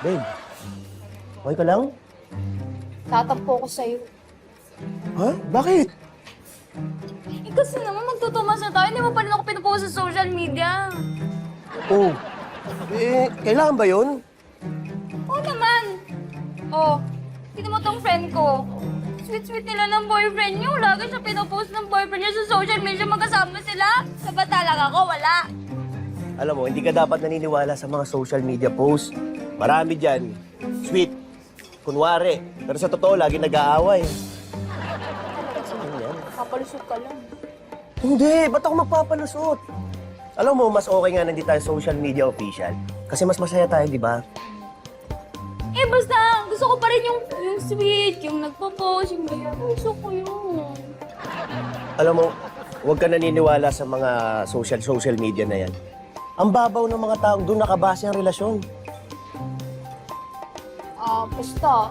Babe, okay ka lang? Tatampo ko sa'yo. Ha? Bakit? Eh kasi naman magtutumas na tayo, hindi mo pa rin ako pinupost sa social media. Oh. Kailangan ba yun? Oo naman. Oh, tignan mo tong friend ko. Sweet-sweet nila ng boyfriend niyo. Lagi siya pinupost ng boyfriend niya sa social media. Magkasama sila. Sabatalang ako, wala. Alam mo, hindi ka dapat naniniwala sa mga social media posts. Marami dyan. Sweet. Kunwari. Pero sa totoo, lagi nag-aaway. Ano yan? Papalusot ka lang. Hindi, ba't ako magpapalusot? Alam mo, mas okay nga nandito tayo social media official. Kasi mas masaya tayo, di ba? Eh basta, gusto ko pa rin yung sweet, yung nagpo-post, yung ganyan. Gusto ko yun. Alam mo, huwag ka naniniwala sa mga social media na yan. Ang babaw ng mga taong doon nakabase ang relasyon. Basta.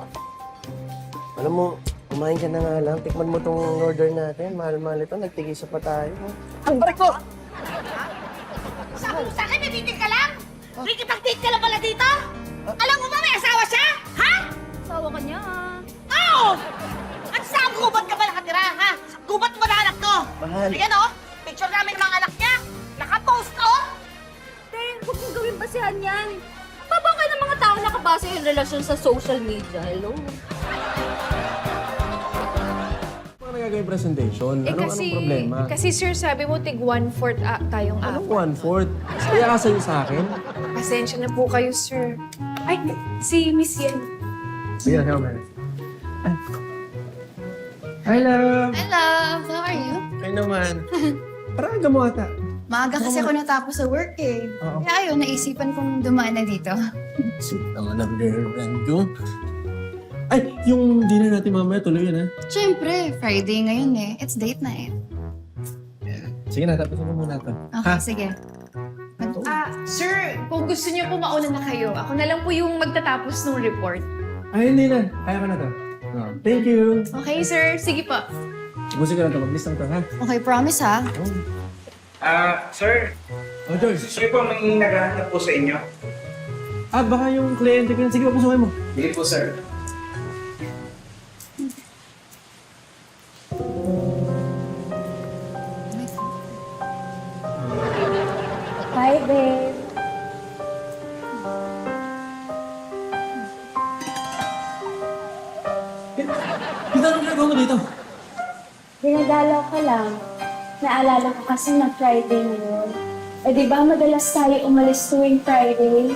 Alam mo, kumain ka na nga lang. Tikman mo tong order natin. Mahal-mahal ito. Nagtigisa pa tayo. Ang barik ko! Sabi mo sa akin, may titig ka lang? Rikipag-date ka lang pala dito? Alam mo ba may asawa siya? Ha? Sawa ka niya, ha? Oo! At saan gubat ka ba nakatira, ha? Gubat mo na anak to? Mahal. Ayan o, picture namin ng mga anak niya. Nakapost ka, oh! Te, huwag mong gawin basehan yan. Babang ka ng mga tao nakabase yung relasyon sa social media. Hello? Ano nagagawin presentation? Anong problema? Kasi sir, sabi mo tig 1/4 tayong Anong apat. 1/4? Kaya ka sa'yo sa akin? Pasensya na po kayo, sir. Ay, si Miss Yen. Sige, hello, man. Hi, love! Hello, how are you? Ay naman. Parang aga mo ata. Maaga kasi ako natapos sa work eh. Oo. Kaya ayun, naisipan kong dumaan na dito. Sweet naman ang girlfriend ko. Ay, yung dinner natin mamaya, tuloy yun, ha? Siyempre, Friday ngayon eh. It's date night. Sige na, tapusin mo muna ito. Okay, sige. Sir, kung gusto niyo po mauna na kayo, ako na lang po yung magtatapos ng report. Ay, hindi na. Kaya ko na to. Oh, thank you. Okay, sir. Sige po. Musika na to. Mag-list lang to, ha? Okay, promise ha? Sir, Oh, Joyce. sino po may naghahanap po sa inyo? Baka yung kliyente ko yun. Sige, papusukin mo. Hindi po, sir. Hi, babe. Kita anong ginagawa mo dito? Dinadalaw ka lang. Naalala ko kasi na Friday ngayon. Eh di ba madalas tayo umalis tuwing Friday?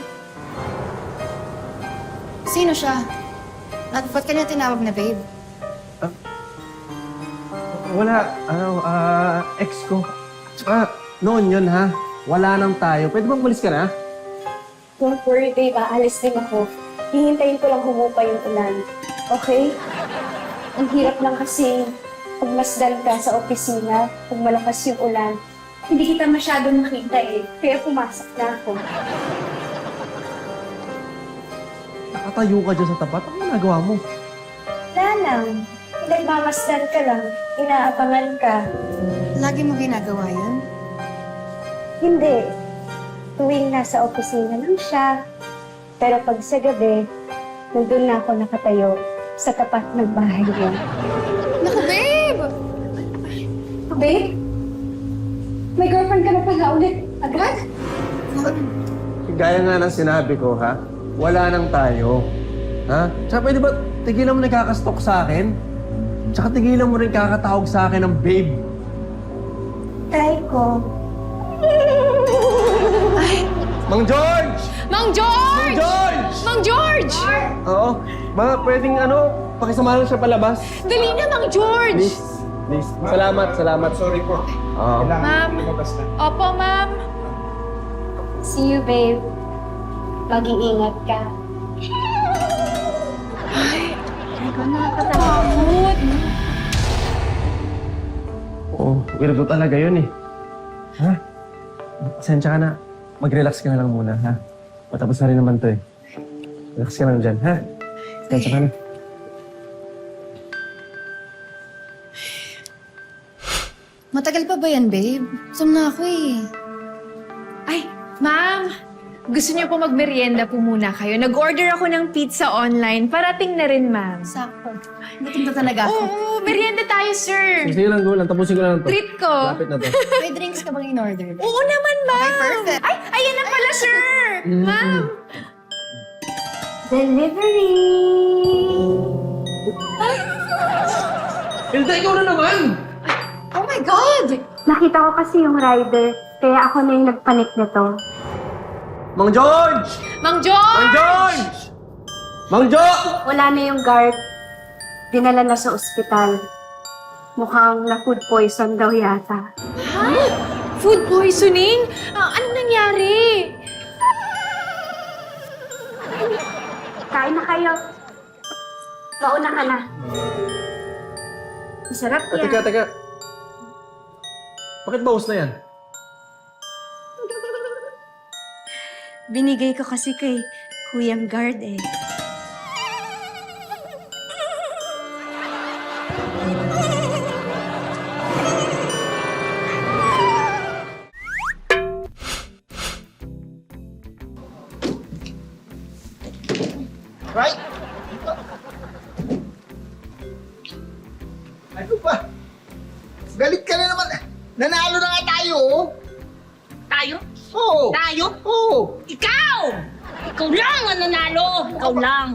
Sino siya? At ba't kanya tinawag na babe? Wala. Ex ko. Tsaka, noon yun, ha? Wala nang tayo. Pwede bang umalis ka na? Don't worry, babe. Aalis din ako. Hihintayin ko lang humupa yung ulan. Okay? Ang hirap lang kasi pagmasdan ka sa opisina, pag malakas yung ulan. Hindi kita masyado nakita eh. Kaya pumasok na ako. Nakatayo ka dyan sa tapat. Ano ginagawa mo? Wala lang. Nagmamasdan ka lang. Inaabangan ka. Lagi mo ginagawa yun? Hindi. Tuwing nasa opisina lang siya. Pero pag sa gabi, nandun na ako nakatayo sa tapat ng bahay niya. Naku, babe! Babe? May girlfriend ka na pala ulit. Agad? Gaya nga ng sinabi ko, ha? Wala nang tayo. Ha? Tsaka pwede ba tigilan mo nagkakastok sa akin? Tsaka tigilan mo rin kakatawag sa akin ng babe. Try ko. Mang George! Mang Mang George! George! Mang George! Oo. Mga pwedeng pakisama lang siya palabas. Dali na, Mang George! Please. Please. Salamat, salamat. Sorry po. Oo. Ma'am. Lumabas na. Opo, ma'am. See you, babe. Mag-iingat ka. Nakakatakot. Oo, weirdo talaga yun eh. Ha? Pasensya ka na. Mag-relax ka na lang muna, ha? Matapos na rin naman to eh. Relax ka lang dyan, ha? Pasensya ka na. Matagal pa ba yan, babe? Sum na ako eh. Ay, ma'am. gusto niyo po magmerienda po muna kayo. Nag-order ako ng pizza online. Parating na rin, ma'am. Sakto. Gutom na talaga ako. Oo, merienda tayo, sir. Sige lang, go lang. Tapusin ko lang to. Treat ko. Lapit na to. May drinks ka bang in-order? Oo naman, ma'am. Okay, perfect. Ay, ayan na pala, sir. Ma'am. Delivery! Hilda, ikaw na naman! Oh my God! Nakita ko kasi yung rider, kaya ako na yung nagpanik nito. Mang George! Mang George! Mang George! Mang Jo! Wala na yung guard. Dinala na sa ospital. Mukhang na food poison daw yata. Ha? Food poisoning? Anong nangyari? Kain na kayo. Mauna ka na. Masarap Ah, yan. teka. Bakit bawas na yan? Binigay ko kasi kay Kuyang Guard eh. Right? Ano ba? Galit ka na naman. Nanalo na nga tayo, oh. Tayo? Oo. Tayo? Oo. Ikaw! Ikaw lang ang nanalo! Ikaw lang!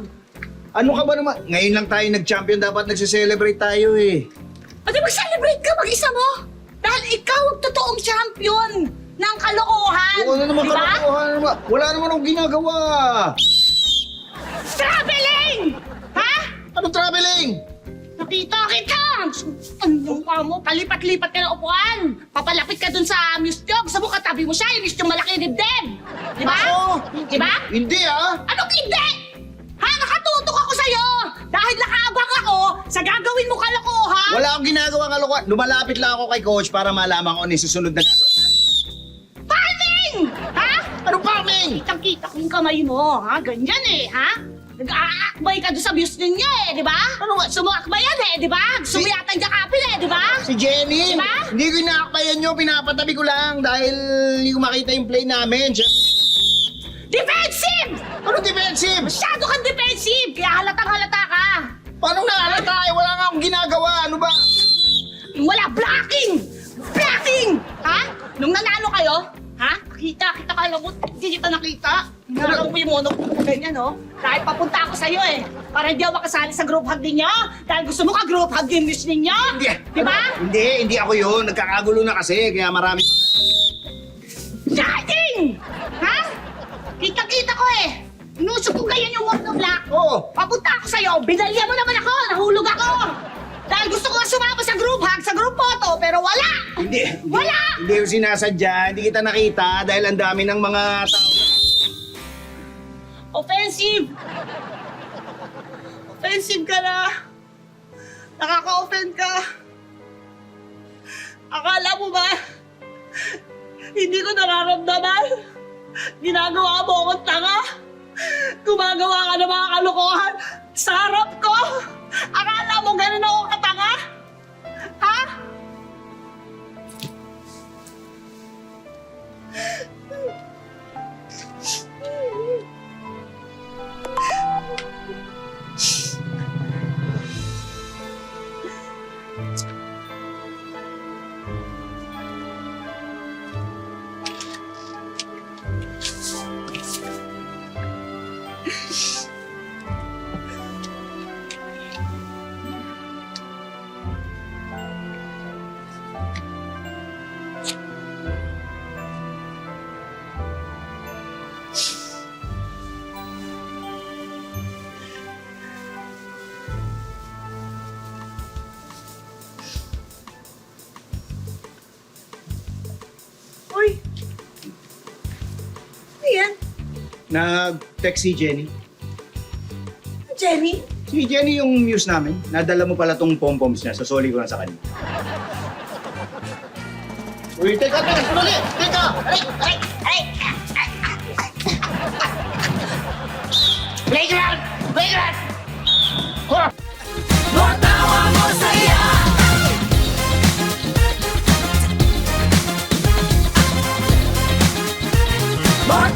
Ano ka ba naman? Ngayon lang tayo nag-champion, dapat nagse-celebrate tayo eh. O di mag-celebrate ka mag-isa mo! Dahil ikaw ang totoong champion ng kalokohan! Oo, ano naman Di ba? kalokohan naman? Wala naman akong ginagawa. Traveling! Ha? Anong traveling? Nakita kita! Ano ka mo? Palipat-lipat ka ng upuan! Papalapit ka dun sa Miss Jog! Sa mukha tabi mo siya, yung Miss Jog malaki dibdib! Di ba? Ako? Di ba? Hindi ah. Anong hindi? Ha? Nakatutok ako sa'yo! Dahil nakaabang ako sa gagawin mo kalokohan! Wala akong ginagawa kalokohan. Lumalapit lang ako kay coach para malaman ko ano yung susunod na gagawin. Farming! Ha? Anong farming? Kitang-kita ko yung kamay mo, ha? Ganyan eh, ha? Nag-aakbay ka doon sa views niya eh, di ba? Ano nga? Sumakbay yan eh, di ba? Gusto mo yata yung yakapin eh, di ba? Si Jenny, Diba? hindi ko inaakbayan nyo, pinapatabi ko lang dahil hindi ko makita yung play namin. Defensive! Anong defensive? Masyado kang defensive, kaya halatang-halata ka. Paano nakalata eh? Wala nga akong ginagawa. Ano ba? Wala, blocking! Blocking! Ha? Nung nanalo kayo, ha? Kita kayo mo, hindi kita nakita. Nanalo mo yung mono ko ganyan, no? Dahil papunta ako sa'yo eh. Para hindi ako makasali sa group hug ninyo. Dahil gusto mo ka-group hug yung miss ninyo. Di ba? Hindi ako yun. Nagkakagulo na kasi, kaya marami. Shouting! Ha? Kita ko eh. Inusok ko ganyan yung mono black. Oo. Papunta ako sa'yo, binalya mo naman ako, nahulog ako. Dahil gusto ko nga sumama sa group hug, sa group photo, pero wala! Wala! Hindi ko sinasadya. Hindi kita nakita dahil ang dami ng mga tao. Offensive! Offensive ka na! Nakaka-offend ka! Akala mo ba? Hindi ko nararamdaman? Ginagawa mo akong tanga? Gumagawa ka ng mga kalokohan sa harap ko? Akala mo ganun ako katanga? Ha? Uy! Ayan, Nag-text si Jenny. Jenny. Si Jenny yung muse namin. Nadala mo pala tong pom-poms niya. Sasoli ko lang sa kanya. Uy, teka! Sandali! Teka! Playground! Playground! More